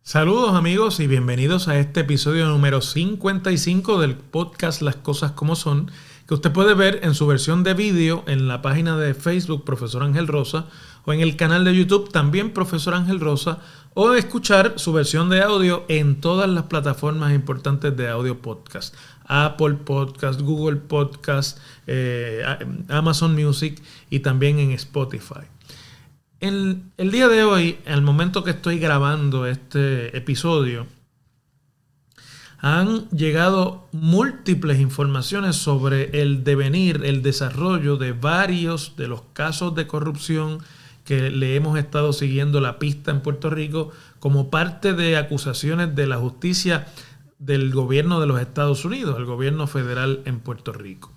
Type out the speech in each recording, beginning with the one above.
Saludos amigos y bienvenidos a este episodio número 55 del podcast Las Cosas Como Son, que usted puede ver en su versión de vídeo en la página de Facebook Profesor Ángel Rosa o en el canal de YouTube también Profesor Ángel Rosa, o escuchar su versión de audio en todas las plataformas importantes de audio podcast: Apple Podcast, Google Podcast, Amazon Music y también en Spotify. El día de hoy, al momento que estoy grabando este episodio, han llegado múltiples informaciones sobre el devenir, el desarrollo de varios de los casos de corrupción que le hemos estado siguiendo la pista en Puerto Rico como parte de acusaciones de la justicia del gobierno de los Estados Unidos, el gobierno federal en Puerto Rico.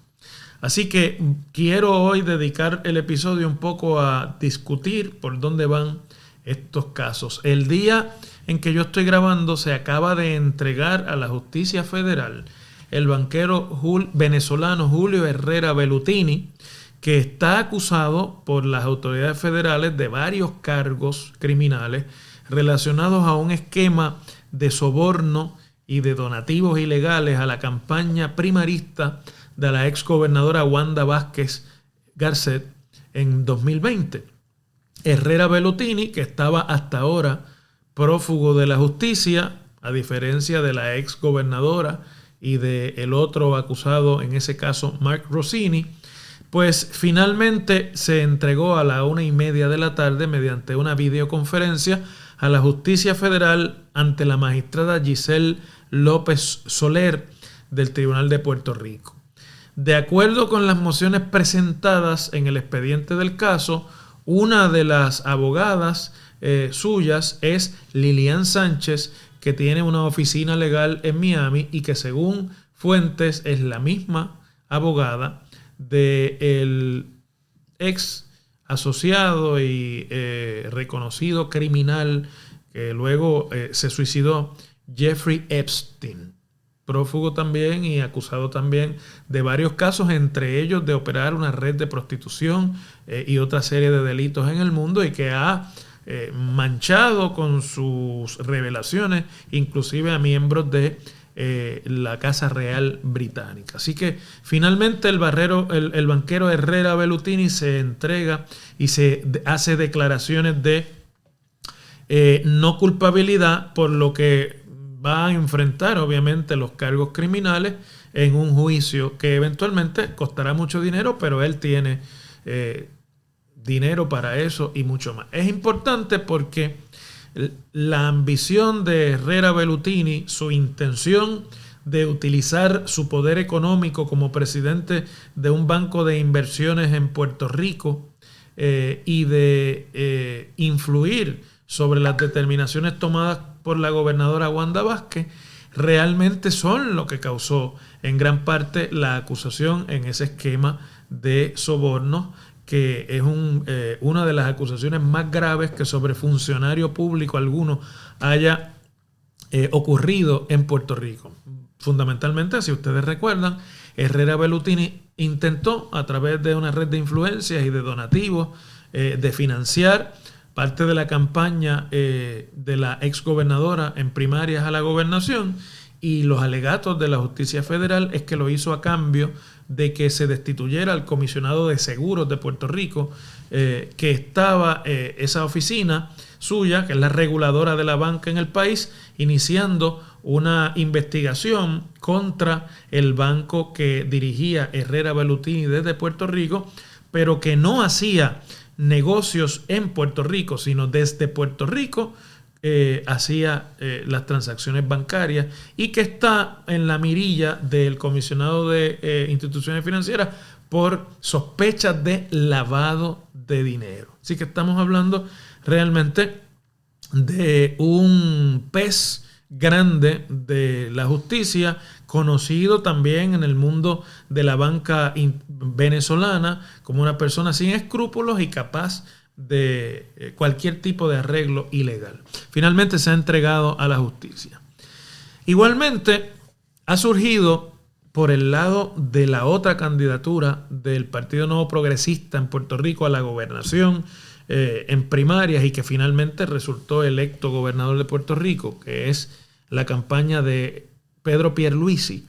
Así que quiero hoy dedicar el episodio un poco a discutir por dónde van estos casos. El día en que yo estoy grabando se acaba de entregar a la justicia federal el banquero venezolano Julio Herrera Bellutini, que está acusado por las autoridades federales de varios cargos criminales relacionados a un esquema de soborno y de donativos ilegales a la campaña primarista de la exgobernadora Wanda Vázquez Garcet en 2020. Herrera Bellutini, que estaba hasta ahora prófugo de la justicia, a diferencia de la exgobernadora y del otro acusado en ese caso, Mark Rossini, pues finalmente se entregó a la 1:30 de la tarde mediante una videoconferencia a la justicia federal ante la magistrada Giselle López Soler del Tribunal de Puerto Rico. De acuerdo con las mociones presentadas en el expediente del caso, una de las abogadas suyas es Lilian Sánchez, que tiene una oficina legal en Miami y que según fuentes es la misma abogada del ex asociado y reconocido criminal que luego se suicidó, Jeffrey Epstein, prófugo también y acusado también de varios casos, entre ellos de operar una red de prostitución y otra serie de delitos en el mundo, y que ha manchado con sus revelaciones inclusive a miembros de la Casa Real Británica. Así que finalmente el banquero Herrera Bellutini se entrega y se hace declaraciones de no culpabilidad, por lo que va a enfrentar obviamente los cargos criminales en un juicio que eventualmente costará mucho dinero, pero él tiene dinero para eso y mucho más. Es importante porque la ambición de Herrera Bellutini, su intención de utilizar su poder económico como presidente de un banco de inversiones en Puerto Rico y de influir sobre las determinaciones tomadas por la gobernadora Wanda Vázquez, realmente son lo que causó en gran parte la acusación en ese esquema de sobornos, que es una de las acusaciones más graves que sobre funcionario público alguno haya ocurrido en Puerto Rico. Fundamentalmente, si ustedes recuerdan, Herrera Bellutini intentó, a través de una red de influencias y de donativos, de financiar parte de la campaña de la exgobernadora en primarias a la gobernación, y los alegatos de la justicia federal es que lo hizo a cambio de que se destituyera al comisionado de seguros de Puerto Rico, que estaba esa oficina suya, que es la reguladora de la banca en el país, iniciando una investigación contra el banco que dirigía Herrera Bellutini desde Puerto Rico, pero que no hacía negocios en Puerto Rico, sino desde Puerto Rico hacía las transacciones bancarias, y que está en la mirilla del comisionado de instituciones financieras por sospechas de lavado de dinero. Así que estamos hablando realmente de un pez grande de la justicia, conocido también en el mundo de la banca venezolana como una persona sin escrúpulos y capaz de cualquier tipo de arreglo ilegal. Finalmente se ha entregado a la justicia. Igualmente ha surgido por el lado de la otra candidatura del Partido Nuevo Progresista en Puerto Rico a la gobernación, en primarias y que finalmente resultó electo gobernador de Puerto Rico, que es la campaña de Pedro Pierluisi.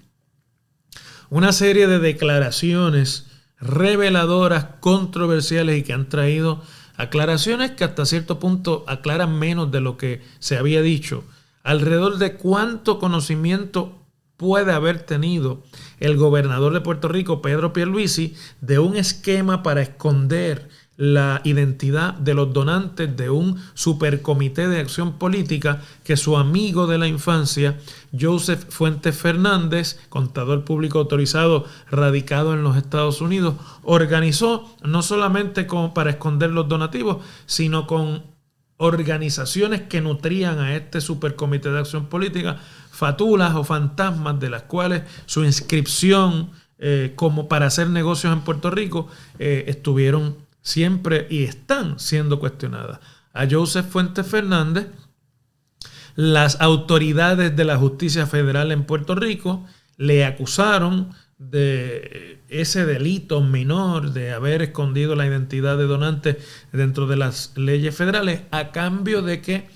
Una serie de declaraciones reveladoras, controversiales y que han traído aclaraciones que hasta cierto punto aclaran menos de lo que se había dicho, alrededor de cuánto conocimiento puede haber tenido el gobernador de Puerto Rico, Pedro Pierluisi, de un esquema para esconder la identidad de los donantes de un supercomité de acción política que su amigo de la infancia, Joseph Fuentes Fernández, contador público autorizado radicado en los Estados Unidos, organizó no solamente para esconder los donativos, sino con organizaciones que nutrían a este supercomité de acción política, fatulas o fantasmas de las cuales su inscripción como para hacer negocios en Puerto Rico estuvieron siempre y están siendo cuestionadas. A Joseph Fuentes Fernández, las autoridades de la justicia federal en Puerto Rico le acusaron de ese delito menor de haber escondido la identidad de donantes dentro de las leyes federales a cambio de que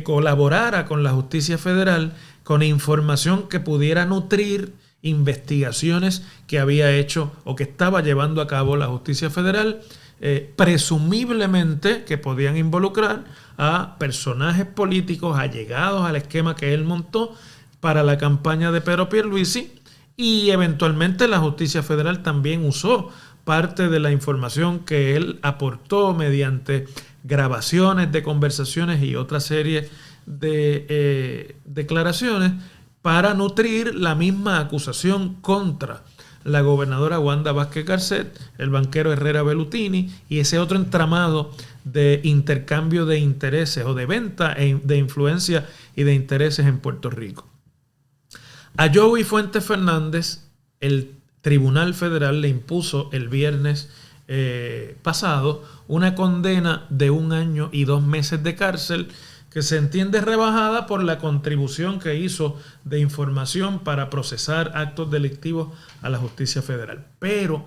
colaborara con la justicia federal con información que pudiera nutrir investigaciones que había hecho o que estaba llevando a cabo la justicia federal, presumiblemente que podían involucrar a personajes políticos allegados al esquema que él montó para la campaña de Pedro Pierluisi, y eventualmente la justicia federal también usó parte de la información que él aportó mediante grabaciones de conversaciones y otra serie de declaraciones para nutrir la misma acusación contra la gobernadora Wanda Vázquez Garcet, el banquero Herrera Bellutini y ese otro entramado de intercambio de intereses o de venta de influencia y de intereses en Puerto Rico. A Joey Fuentes Fernández, el Tribunal Federal le impuso el viernes pasado una condena de 1 año y 2 meses de cárcel que se entiende rebajada por la contribución que hizo de información para procesar actos delictivos a la justicia federal. Pero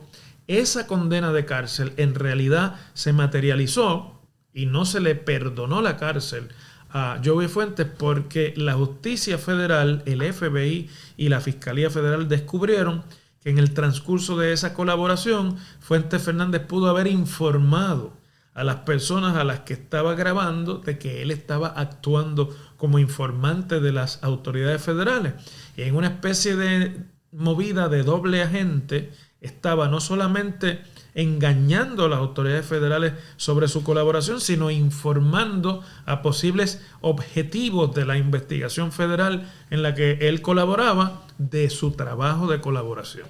esa condena de cárcel en realidad se materializó y no se le perdonó la cárcel a Joey Fuentes porque la justicia federal, el FBI y la Fiscalía Federal descubrieron que en el transcurso de esa colaboración Fuentes Fernández pudo haber informado a las personas a las que estaba grabando de que él estaba actuando como informante de las autoridades federales. Y en una especie de movida de doble agente estaba no solamente engañando a las autoridades federales sobre su colaboración, sino informando a posibles objetivos de la investigación federal en la que él colaboraba de su trabajo de colaboración.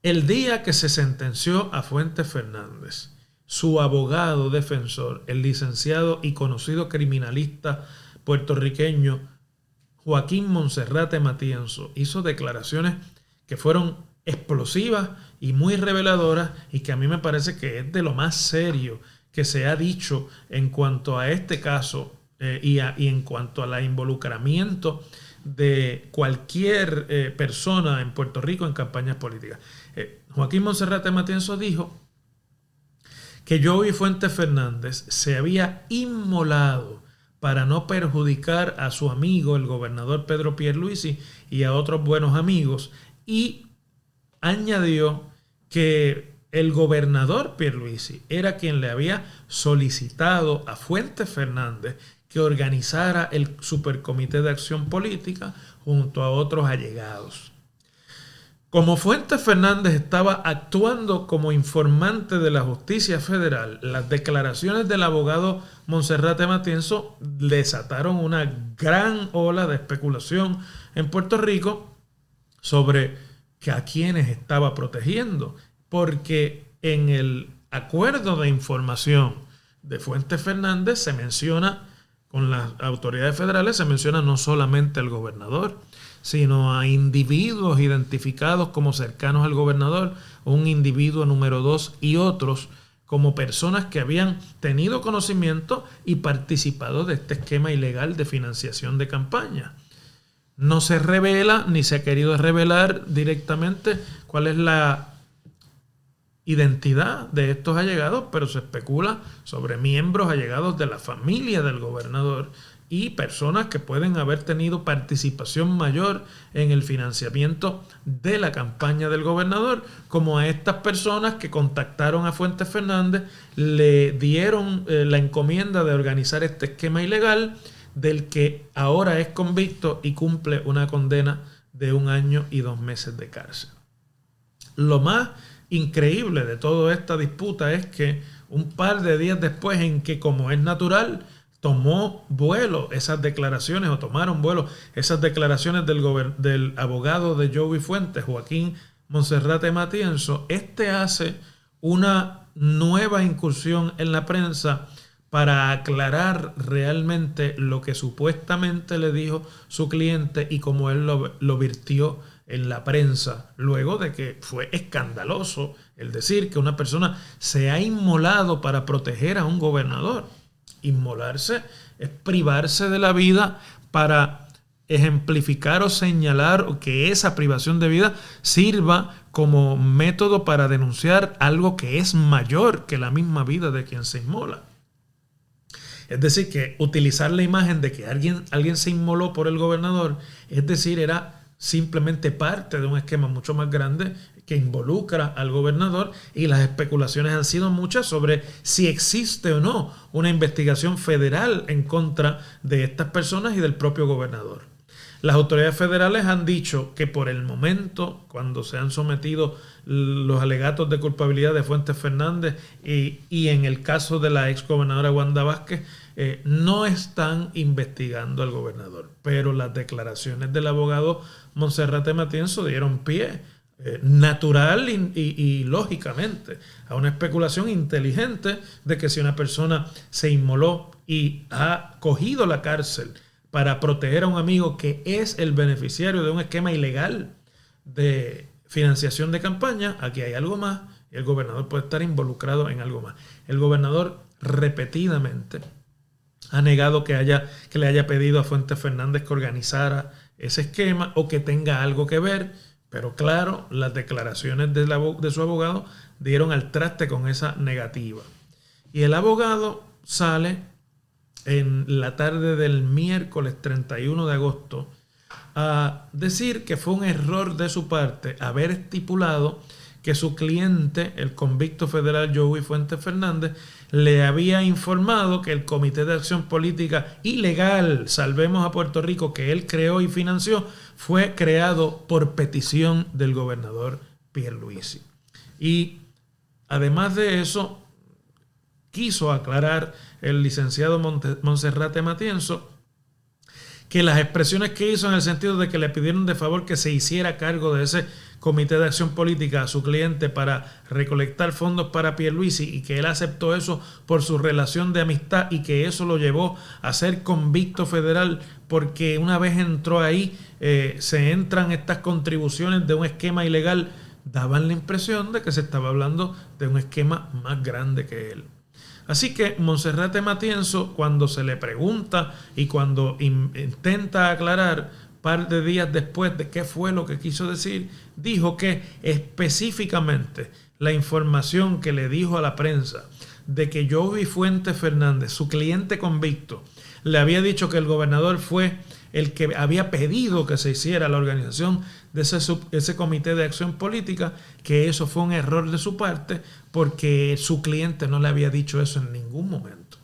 El día que se sentenció a Fuentes Fernández, su abogado defensor, el licenciado y conocido criminalista puertorriqueño Joaquín Monserrate Matienzo, hizo declaraciones que fueon explosivas y muy reveladoras y que a mí me parece que es de lo más serio que se ha dicho en cuanto a este caso y en cuanto al involucramiento de cualquier persona en Puerto Rico en campañas políticas. Joaquín Monserrate Matienzo dijo que Joey Fuentes Fernández se había inmolado para no perjudicar a su amigo, el gobernador Pedro Pierluisi, y a otros buenos amigos, y añadió que el gobernador Pierluisi era quien le había solicitado a Fuentes Fernández que organizara el Supercomité de Acción Política junto a otros allegados. Como Fuentes Fernández estaba actuando como informante de la justicia federal, las declaraciones del abogado Monserrate Matienzo desataron una gran ola de especulación en Puerto Rico sobre a quienes estaba protegiendo, porque en el acuerdo de información de Fuentes Fernández se menciona, con las autoridades federales se menciona no solamente al gobernador, sino a individuos identificados como cercanos al gobernador, un individuo número 2 y otros como personas que habían tenido conocimiento y participado de este esquema ilegal de financiación de campaña. No se revela ni se ha querido revelar directamente cuál es la identidad de estos allegados, pero se especula sobre miembros allegados de la familia del gobernador y personas que pueden haber tenido participación mayor en el financiamiento de la campaña del gobernador, como a estas personas que contactaron a Fuentes Fernández, le dieron la encomienda de organizar este esquema ilegal del que ahora es convicto y cumple una condena de 1 año y 2 meses de cárcel. Lo más increíble de toda esta disputa es que un par de días después, en que, como es natural, tomó vuelo esas declaraciones, o tomaron vuelo esas declaraciones del abogado de Joey Fuentes, Joaquín Monserrate Matienzo, hace una nueva incursión en la prensa para aclarar realmente lo que supuestamente le dijo su cliente y cómo él lo virtió en la prensa, luego de que fue escandaloso el decir que una persona se ha inmolado para proteger a un gobernador. Inmolarse es privarse de la vida para ejemplificar o señalar, o que esa privación de vida sirva como método para denunciar algo que es mayor que la misma vida de quien se inmola. Es decir, que utilizar la imagen de que alguien se inmoló por el gobernador, es decir, era simplemente parte de un esquema mucho más grande que involucra al gobernador, y las especulaciones han sido muchas sobre si existe o no una investigación federal en contra de estas personas y del propio gobernador. Las autoridades federales han dicho que por el momento, cuando se han sometido los alegatos de culpabilidad de Fuentes Fernández y en el caso de la exgobernadora Wanda Vázquez, no están investigando al gobernador. Pero las declaraciones del abogado Monserrate Matienzo dieron pie, natural y lógicamente, a una especulación inteligente de que si una persona se inmoló y ha cogido la cárcel para proteger a un amigo que es el beneficiario de un esquema ilegal de financiación de campaña, aquí hay algo más, y el gobernador puede estar involucrado en algo más. El gobernador repetidamente ha negado que le haya pedido a Fuentes Fernández que organizara ese esquema o que tenga algo que ver, pero claro, las declaraciones de su abogado dieron al traste con esa negativa. Y el abogado sale en la tarde del miércoles 31 de agosto a decir que fue un error de su parte haber estipulado que su cliente, el convicto federal Joey Fuentes Fernández, le había informado que el Comité de Acción Política Ilegal Salvemos a Puerto Rico, que él creó y financió, fue creado por petición del gobernador Pierluisi. Y además de eso, quiso aclarar el licenciado Monserrate Matienzo que las expresiones que hizo en el sentido de que le pidieron de favor que se hiciera cargo de ese Comité de Acción Política a su cliente para recolectar fondos para Pierluisi, y que él aceptó eso por su relación de amistad y que eso lo llevó a ser convicto federal, porque una vez entró ahí se entran estas contribuciones de un esquema ilegal, daban la impresión de que se estaba hablando de un esquema más grande que él. Así que Monserrate Matienzo, cuando se le pregunta y cuando intenta aclarar par de días después de qué fue lo que quiso decir, dijo que específicamente la información que le dijo a la prensa de que Joey Fuentes Fernández, su cliente convicto, le había dicho que el gobernador fue el que había pedido que se hiciera la organización de ese Comité de Acción Política, que eso fue un error de su parte porque su cliente no le había dicho eso en ningún momento.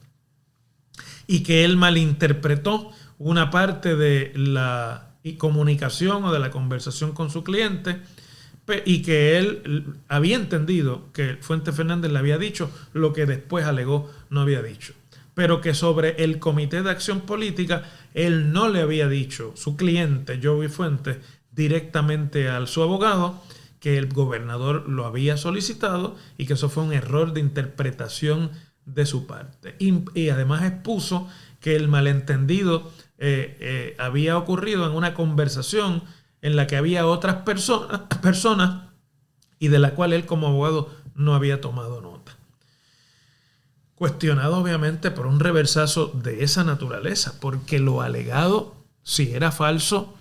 Y que él malinterpretó una parte de la comunicación o de la conversación con su cliente, y que él había entendido que Fuentes Fernández le había dicho lo que después alegó no había dicho. Pero que sobre el Comité de Acción Política él no le había dicho, su cliente Joey Fuentes, directamente a su abogado, que el gobernador lo había solicitado y que eso fue un error de interpretación de su parte. Y además expuso que el malentendido había ocurrido en una conversación en la que había otras personas y de la cual él como abogado no había tomado nota. Cuestionado obviamente por un reversazo de esa naturaleza, porque lo alegado, si era falso,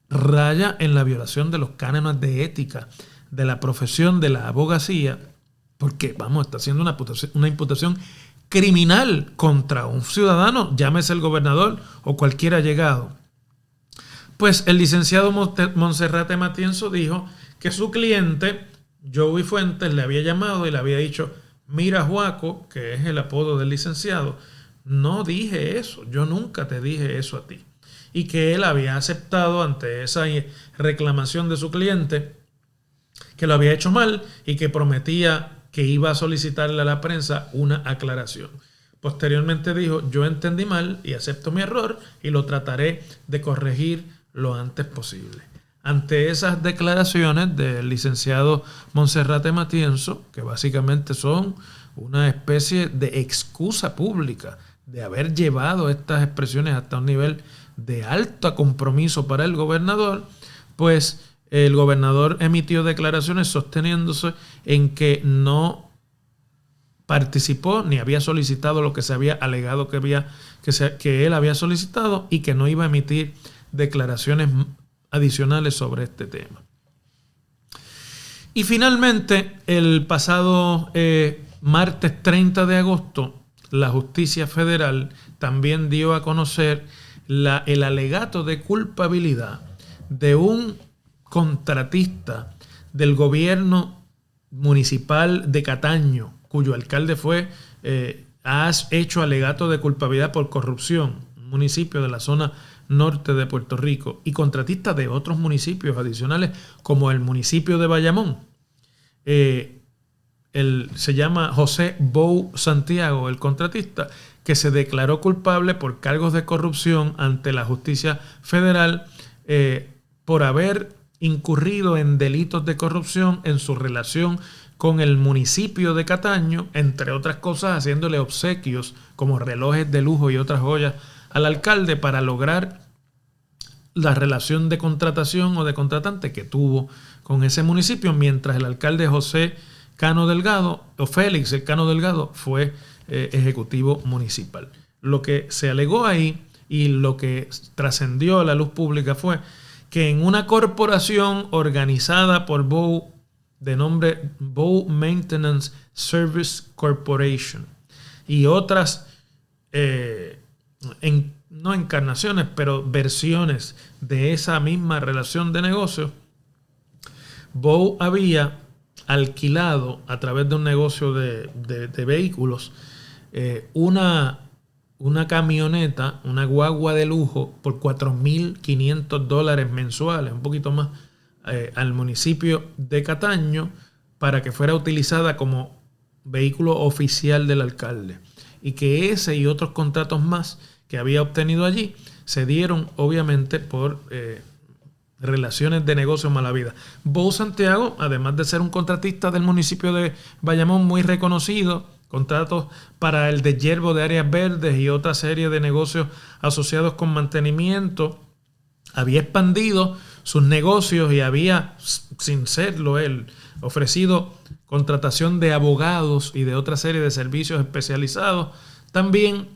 raya en la violación de los cánones de ética de la profesión de la abogacía, Porque, está haciendo una imputación criminal contra un ciudadano, llámese el gobernador o cualquier allegado. Pues el licenciado Monserrate Matienzo dijo que su cliente, Joey Fuentes, le había llamado y le había dicho: mira, Juaco, que es el apodo del licenciado, no dije eso, yo nunca te dije eso a ti. Y que él había aceptado ante esa reclamación de su cliente que lo había hecho mal y que prometía que iba a solicitarle a la prensa una aclaración. Posteriormente dijo: yo entendí mal y acepto mi error y lo trataré de corregir lo antes posible. Ante esas declaraciones del licenciado Monserrate Matienzo, que básicamente son una especie de excusa pública de haber llevado estas expresiones hasta un nivel de alto compromiso para el gobernador, pues el gobernador emitió declaraciones sosteniéndose en que no participó ni había solicitado lo que se había alegado que él había solicitado, y que no iba a emitir declaraciones adicionales sobre este tema. Y finalmente, el pasado martes 30 de agosto, la Justicia Federal también dio a conocer el alegato de culpabilidad de un contratista del gobierno municipal de Cataño, cuyo alcalde ha hecho alegato de culpabilidad por corrupción, un municipio de la zona norte de Puerto Rico, y contratista de otros municipios adicionales, como el municipio de Bayamón. Se llama José Bou Santiago, el contratista, que se declaró culpable por cargos de corrupción ante la justicia federal por haber incurrido en delitos de corrupción en su relación con el municipio de Cataño, entre otras cosas haciéndole obsequios como relojes de lujo y otras joyas al alcalde para lograr la relación de contratación o de contratante que tuvo con ese municipio, mientras el alcalde José Cano Delgado, o Félix el Cano Delgado, fue ejecutivo municipal. Lo que se alegó ahí y lo que trascendió a la luz pública fue que en una corporación organizada por Bou, de nombre Bou Maintenance Service Corporation, y otras no encarnaciones, pero versiones de esa misma relación de negocios, Bou había alquilado a través de un negocio de vehículos una camioneta, una guagua de lujo por $4,500 mensuales, un poquito más, al municipio de Cataño, para que fuera utilizada como vehículo oficial del alcalde, y que ese y otros contratos más que había obtenido allí se dieron obviamente por relaciones de negocio mala vida. Bou Santiago, además de ser un contratista del municipio de Bayamón muy reconocido, contratos para el deshiervo de áreas verdes y otra serie de negocios asociados con mantenimiento, había expandido sus negocios y había, sin serlo él, ofrecido contratación de abogados y de otra serie de servicios especializados también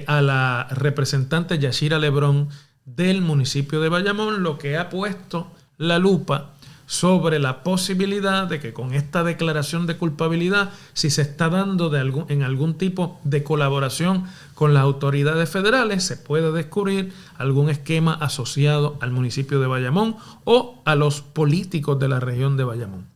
a la representante Yashira Lebrón del municipio de Bayamón, lo que ha puesto la lupa sobre la posibilidad de que con esta declaración de culpabilidad, si se está dando en algún tipo de colaboración con las autoridades federales, se puede descubrir algún esquema asociado al municipio de Bayamón o a los políticos de la región de Bayamón.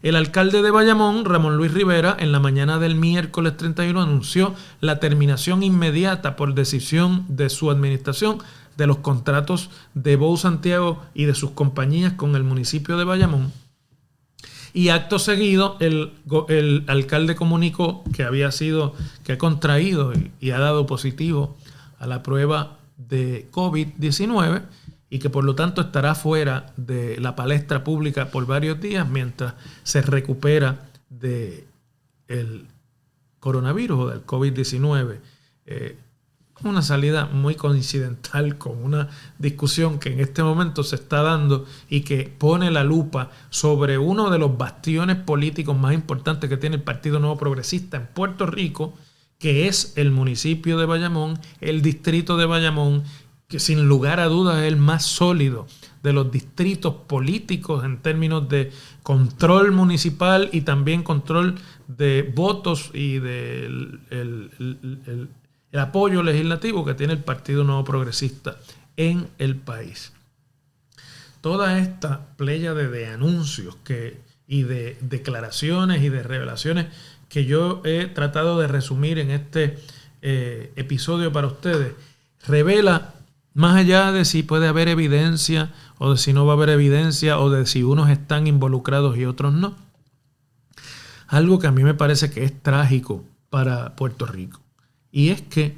El alcalde de Bayamón, Ramón Luis Rivera, en la mañana del miércoles 31 anunció la terminación inmediata por decisión de su administración de los contratos de Bou Santiago y de sus compañías con el municipio de Bayamón. Y acto seguido, el alcalde comunicó que ha contraído y ha dado positivo a la prueba de COVID-19 y que por lo tanto estará fuera de la palestra pública por varios días mientras se recupera del coronavirus o del COVID-19. Una salida muy coincidental con una discusión que en este momento se está dando y que pone la lupa sobre uno de los bastiones políticos más importantes que tiene el Partido Nuevo Progresista en Puerto Rico, que es el municipio de Bayamón, el distrito de Bayamón, que sin lugar a dudas es el más sólido de los distritos políticos en términos de control municipal y también control de votos y del el apoyo legislativo que tiene el Partido Nuevo Progresista en el país. Toda esta pléyade de anuncios y de declaraciones y de revelaciones que yo he tratado de resumir en este episodio para ustedes, revela, más allá de si puede haber evidencia o de si no va a haber evidencia o de si unos están involucrados y otros no, algo que a mí me parece que es trágico para Puerto Rico. Y es que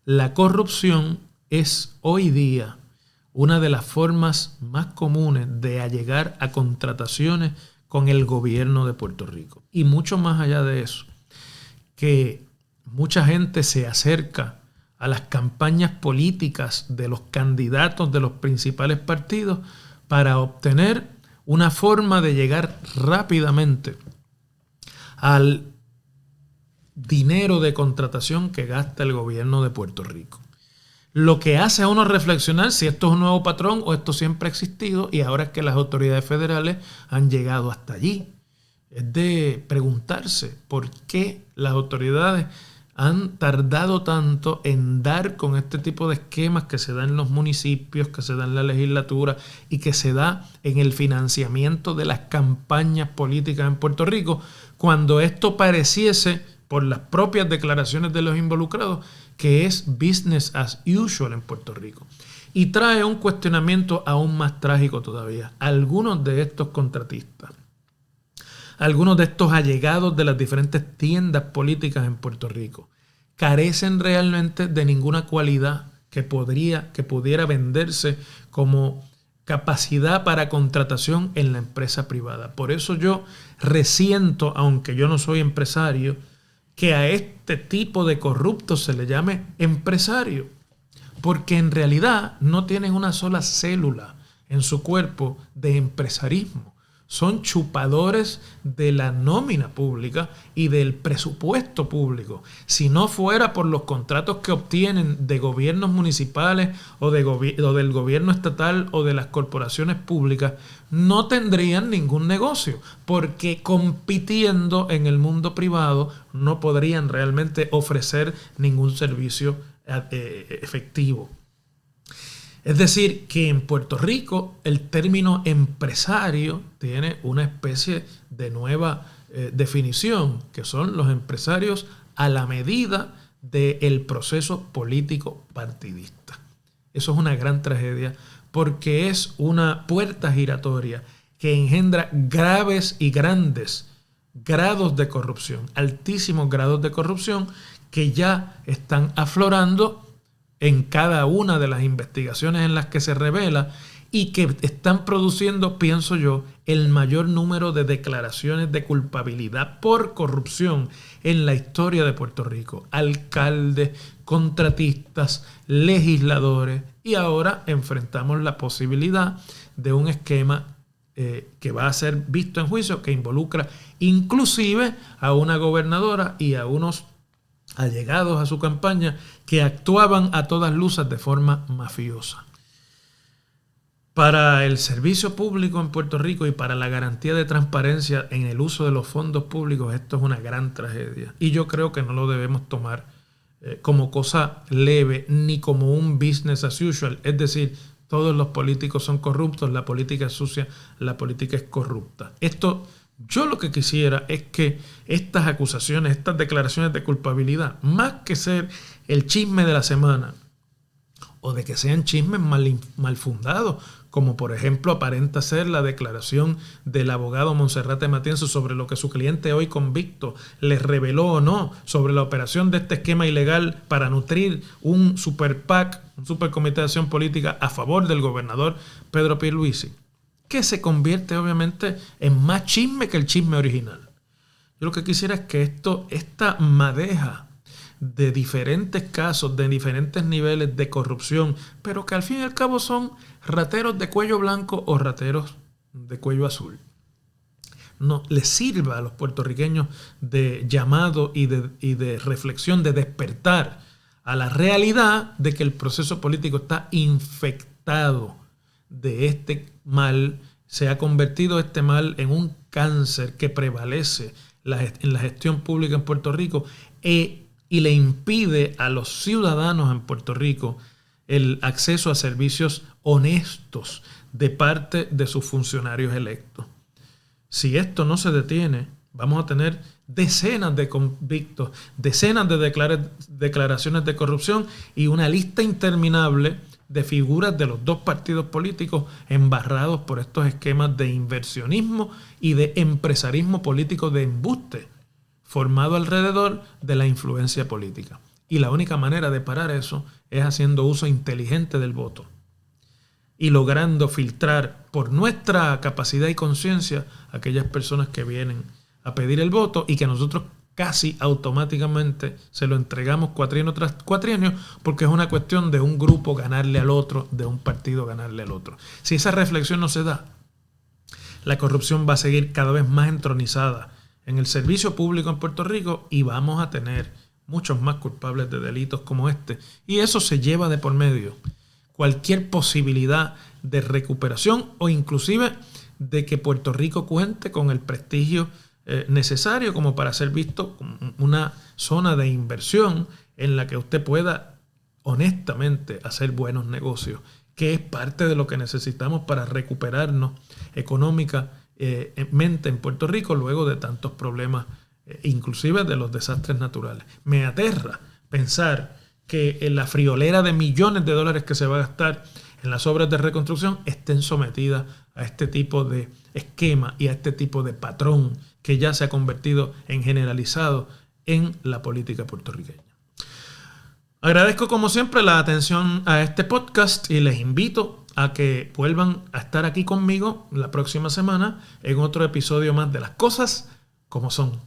la corrupción es hoy día una de las formas más comunes de allegar a contrataciones con el gobierno de Puerto Rico. Y mucho más allá de eso, que mucha gente se acerca a las campañas políticas de los candidatos de los principales partidos para obtener una forma de llegar rápidamente al dinero de contratación que gasta el gobierno de Puerto Rico. Lo que hace a uno reflexionar si esto es un nuevo patrón o esto siempre ha existido y ahora es que las autoridades federales han llegado hasta allí. Es de preguntarse por qué las autoridades han tardado tanto en dar con este tipo de esquemas que se dan en los municipios, que se dan en la legislatura y que se da en el financiamiento de las campañas políticas en Puerto Rico, cuando esto pareciese, por las propias declaraciones de los involucrados, que es business as usual en Puerto Rico. Y trae un cuestionamiento aún más trágico todavía. Algunos de estos contratistas, algunos de estos allegados de las diferentes tiendas políticas en Puerto Rico, carecen realmente de ninguna cualidad que pudiera venderse como capacidad para contratación en la empresa privada. Por eso yo resiento, aunque yo no soy empresario, que a este tipo de corruptos se le llame empresario, porque en realidad no tienen una sola célula en su cuerpo de empresarismo. Son chupadores de la nómina pública y del presupuesto público. Si no fuera por los contratos que obtienen de gobiernos municipales o del gobierno estatal o de las corporaciones públicas, no tendrían ningún negocio, porque compitiendo en el mundo privado no podrían realmente ofrecer ningún servicio efectivo. Es decir, que en Puerto Rico el término empresario tiene una especie de nueva definición, que son los empresarios a la medida del proceso político partidista. Eso es una gran tragedia porque es una puerta giratoria que engendra graves y grandes grados de corrupción, altísimos grados de corrupción que ya están aflorando en cada una de las investigaciones en las que se revela y que están produciendo, pienso yo, el mayor número de declaraciones de culpabilidad por corrupción en la historia de Puerto Rico. Alcaldes, contratistas, legisladores, y ahora enfrentamos la posibilidad de un esquema que va a ser visto en juicio, que involucra inclusive a una gobernadora y a unos allegados a su campaña que actuaban a todas luces de forma mafiosa. Para el servicio público en Puerto Rico y para la garantía de transparencia en el uso de los fondos públicos, esto es una gran tragedia. Y yo creo que no lo debemos tomar como cosa leve ni como un business as usual. Es decir, todos los políticos son corruptos, la política es sucia, la política es corrupta. Yo lo que quisiera es que estas acusaciones, estas declaraciones de culpabilidad, más que ser el chisme de la semana o de que sean chismes mal fundados, como por ejemplo aparenta ser la declaración del abogado Monserrate Matienzo sobre lo que su cliente hoy convicto le reveló o no sobre la operación de este esquema ilegal para nutrir un super PAC, un supercomité de acción política a favor del gobernador Pedro Pierluisi, que se convierte obviamente en más chisme que el chisme original. Yo lo que quisiera es que esta madeja de diferentes casos, de diferentes niveles de corrupción, pero que al fin y al cabo son rateros de cuello blanco o rateros de cuello azul, no les sirva a los puertorriqueños de llamado y de reflexión, de despertar a la realidad de que el proceso político está infectado de este mal. Se ha convertido este mal en un cáncer que prevalece en la gestión pública en Puerto Rico y le impide a los ciudadanos en Puerto Rico el acceso a servicios honestos de parte de sus funcionarios electos. Si esto no se detiene, vamos a tener decenas de convictos, decenas de declaraciones de corrupción y una lista interminable de figuras de los dos partidos políticos embarrados por estos esquemas de inversionismo y de empresarismo político de embuste formado alrededor de la influencia política. Y la única manera de parar eso es haciendo uso inteligente del voto y logrando filtrar por nuestra capacidad y conciencia a aquellas personas que vienen a pedir el voto y que nosotros casi automáticamente se lo entregamos cuatrienio tras cuatrienio porque es una cuestión de un grupo ganarle al otro, de un partido ganarle al otro. Si esa reflexión no se da, la corrupción va a seguir cada vez más entronizada en el servicio público en Puerto Rico y vamos a tener muchos más culpables de delitos como este. Y eso se lleva de por medio cualquier posibilidad de recuperación o inclusive de que Puerto Rico cuente con el prestigio necesario como para ser visto como una zona de inversión en la que usted pueda honestamente hacer buenos negocios, que es parte de lo que necesitamos para recuperarnos económicamente en Puerto Rico luego de tantos problemas, inclusive de los desastres naturales. Me aterra pensar que en la friolera de millones de dólares que se va a gastar en las obras de reconstrucción estén sometidas a este tipo de esquema y a este tipo de patrón que ya se ha convertido en generalizado en la política puertorriqueña. Agradezco como siempre la atención a este podcast y les invito a que vuelvan a estar aquí conmigo la próxima semana en otro episodio más de Las Cosas como Son.